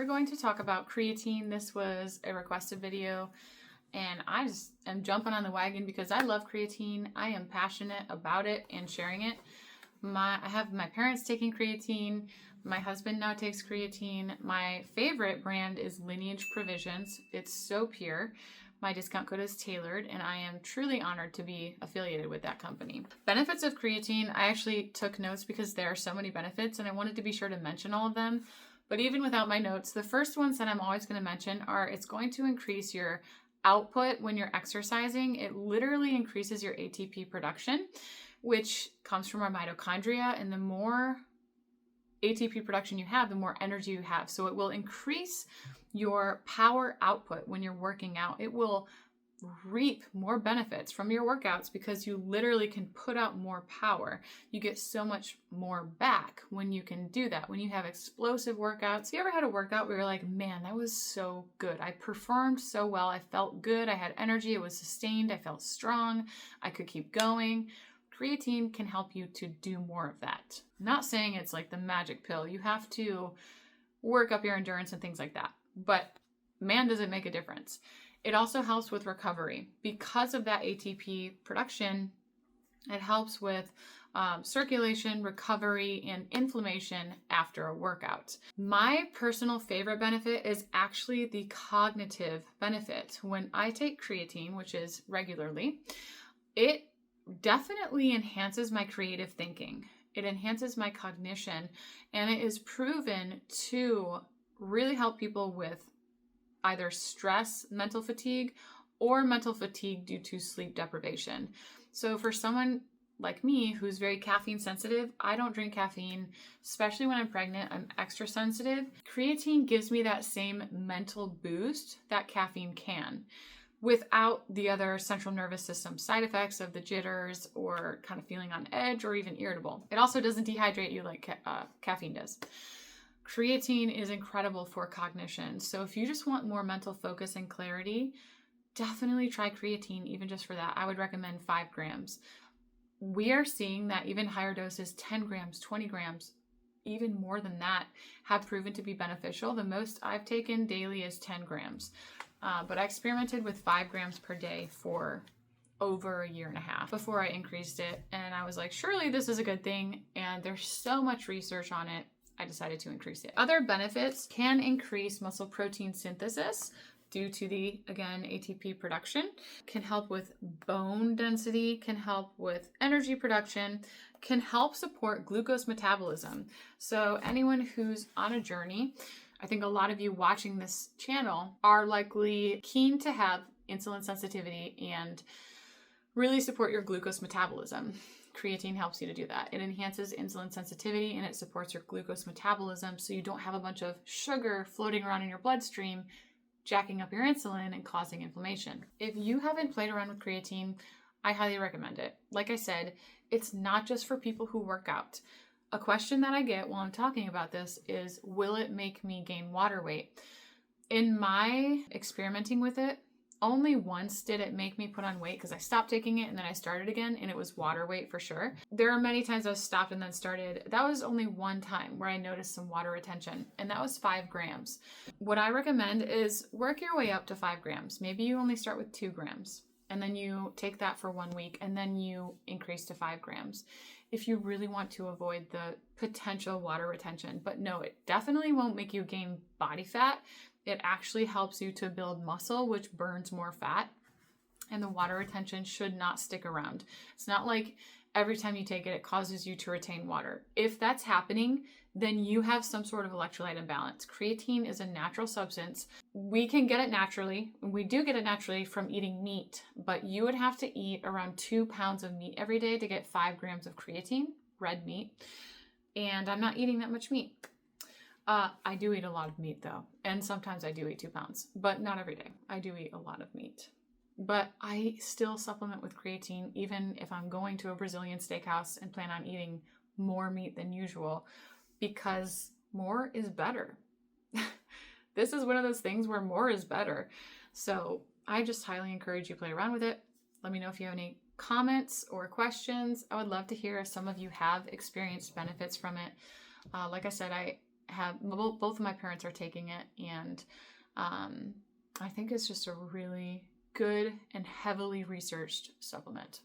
we're going to talk about creatine. This was a requested video, and I just am jumping on the wagon because I love creatine. I am passionate about it and sharing it. I have my parents taking creatine. My husband now takes creatine. My favorite brand is Lineage Provisions. It's so pure. My discount code is tailored, and I am truly honored to be affiliated with that company. Benefits of creatine, I actually took notes because there are so many benefits, and I wanted to be sure to mention all of them. But even without my notes, the first ones that I'm always going to mention are it's going to increase your output when you're exercising. It literally increases your ATP production, which comes from our mitochondria, and the more ATP production you have, the more energy you have. So it will increase your power output when you're working out. It will reap more benefits from your workouts because you literally can put out more power. You get so much more back when you can do that. When you have explosive workouts. You ever had a workout where you're like, man, that was so good. I performed so well. I felt good. I had energy. It was sustained. I felt strong. I could keep going. Creatine can help you to do more of that. I'm not saying it's like the magic pill. You have to work up your endurance and things like that. But man, does it make a difference. It also helps with recovery. Because of that ATP production, it helps with circulation, recovery, and inflammation after a workout. My personal favorite benefit is actually the cognitive benefit. When I take creatine, which is regularly, it definitely enhances my creative thinking. It enhances my cognition, and it is proven to really help people with either stress, mental fatigue, or mental fatigue due to sleep deprivation. So for someone like me who's very caffeine sensitive, I don't drink caffeine, especially when I'm pregnant. I'm extra sensitive. Creatine gives me that same mental boost that caffeine can, without the other central nervous system side effects of the jitters or kind of feeling on edge or even irritable. It also doesn't dehydrate you like caffeine does. Creatine is incredible for cognition. So if you just want more mental focus and clarity, definitely try creatine, even just for that. I would recommend 5 grams. We are seeing that even higher doses, 10 grams, 20 grams, even more than that, have proven to be beneficial. The most I've taken daily is 10 grams. But I experimented with 5 grams per day for over a year and a half before I increased it. And I was like, surely this is a good thing. And there's so much research on it. I decided to increase it. Other benefits can increase muscle protein synthesis due to the, again, ATP production, can help with bone density, can help with energy production, can help support glucose metabolism. So anyone who's on a journey, I think a lot of you watching this channel are likely keen to have insulin sensitivity and really support your glucose metabolism. Creatine helps you to do that. It enhances insulin sensitivity and it supports your glucose metabolism so you don't have a bunch of sugar floating around in your bloodstream, jacking up your insulin and causing inflammation. If you haven't played around with creatine, I highly recommend it. Like I said, it's not just for people who work out. A question that I get while I'm talking about this is, will it make me gain water weight? In my experimenting with it, only once did it make me put on weight because I stopped taking it and then I started again, and it was water weight for sure. There are many times I've stopped and then started. That was only one time where I noticed some water retention, and that was 5 grams. What I recommend is work your way up to 5 grams. Maybe you only start with 2 grams and then you take that for 1 week and then you increase to 5 grams. If you really want to avoid the potential water retention. But no, it definitely won't make you gain body fat. It actually helps you to build muscle, which burns more fat. And the water retention should not stick around. It's not like every time you take it, it causes you to retain water. If that's happening, then you have some sort of electrolyte imbalance. Creatine is a natural substance. We can get it naturally. We do get it naturally from eating meat, but you would have to eat around 2 pounds of meat every day to get 5 grams of creatine, red meat. And I'm not eating that much meat. I do eat a lot of meat though, and sometimes I do eat 2 pounds, but not every day. I do eat a lot of meat. But I still supplement with creatine even if I'm going to a Brazilian steakhouse and plan on eating more meat than usual, because more is better. This is one of those things where more is better. So I just highly encourage you to play around with it. Let me know if you have any comments or questions. I would love to hear if some of you have experienced benefits from it. Like I said, I both of my parents are taking it, and I think it's just a really good and heavily researched supplement.